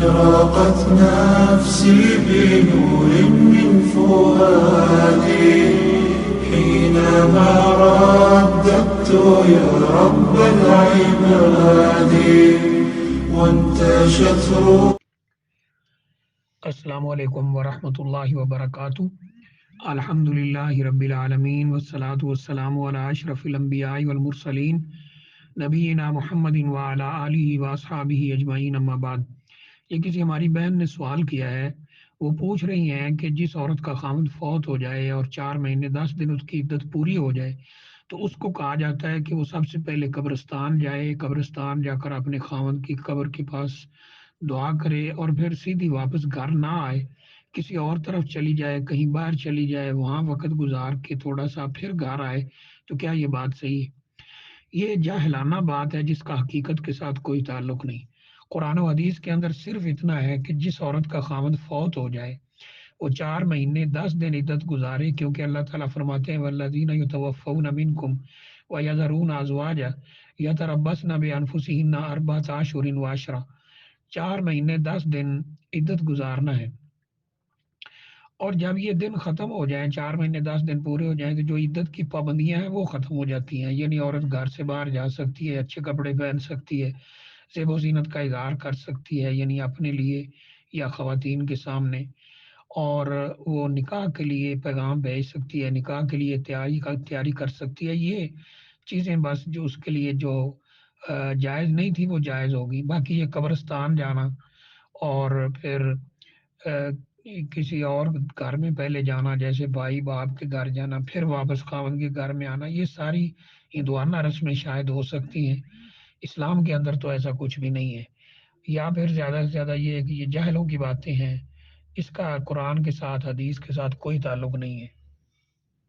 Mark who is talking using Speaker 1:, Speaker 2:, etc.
Speaker 1: أشرقت نفسي بنور من فؤادي حينما رددت يا رب العباد وانتشت روحي.
Speaker 2: السلام علیکم ورحمۃ اللہ وبرکاتہ۔ الحمدللہ رب العالمین والصلاة والسلام علی اشرف الانبیاء والمرسلین نبینا محمد وعلی آلہ واصحابہ اجمعین، اما بعد۔ یہ کسی ہماری بہن نے سوال کیا ہے، وہ پوچھ رہی ہیں کہ جس عورت کا خاوند فوت ہو جائے اور 4 مہینے 10 دن اس کی عدت پوری ہو جائے تو اس کو کہا جاتا ہے کہ وہ سب سے پہلے قبرستان جائے، قبرستان جا کر اپنے خاوند کی قبر کے پاس دعا کرے اور پھر سیدھی واپس گھر نہ آئے، کسی اور طرف چلی جائے، کہیں باہر چلی جائے، وہاں وقت گزار کے تھوڑا سا پھر گھر آئے، تو کیا یہ بات صحیح ہے؟ یہ جاہلانہ بات ہے جس کا حقیقت کے ساتھ کوئی تعلق نہیں۔ قرآن و حدیث کے اندر صرف اتنا ہے کہ جس عورت کا خاوند فوت ہو جائے وہ 4 مہینے 10 دن عدت گزارے، کیونکہ اللہ تعالیٰ فرماتے ہیں والذین یتوفون منکم ویذرون ازواجا یتربصن بانفسہن اربعۃ اشہر وعشرا، 4 مہینے 10 دن عدت گزارنا ہے، اور جب یہ دن ختم ہو جائیں، 4 مہینے 10 دن پورے ہو جائیں، تو جو عدت کی پابندیاں ہیں وہ ختم ہو جاتی ہیں۔ یعنی عورت گھر سے باہر جا سکتی ہے، اچھے کپڑے پہن سکتی ہے، زیب و زینت کا اظہار کر سکتی ہے، یعنی اپنے لیے یا خواتین کے سامنے، اور وہ نکاح کے لیے پیغام بھیج سکتی ہے، نکاح کے لیے تیاری کر سکتی ہے۔ یہ چیزیں بس جو اس کے لیے جو جائز نہیں تھی وہ جائز ہوگی۔ باقی یہ قبرستان جانا اور پھر کسی اور گھر میں پہلے جانا، جیسے بھائی باپ کے گھر جانا پھر واپس خاوند کے گھر میں آنا، یہ ساری ہندوانہ رسمیں شاید ہو سکتی ہیں، اسلام کے اندر تو ایسا کچھ بھی نہیں ہے۔ یا پھر زیادہ سے زیادہ یہ ہے کہ یہ جاہلوں کی باتیں ہیں، اس کا قرآن کے ساتھ حدیث کے ساتھ کوئی تعلق نہیں ہے۔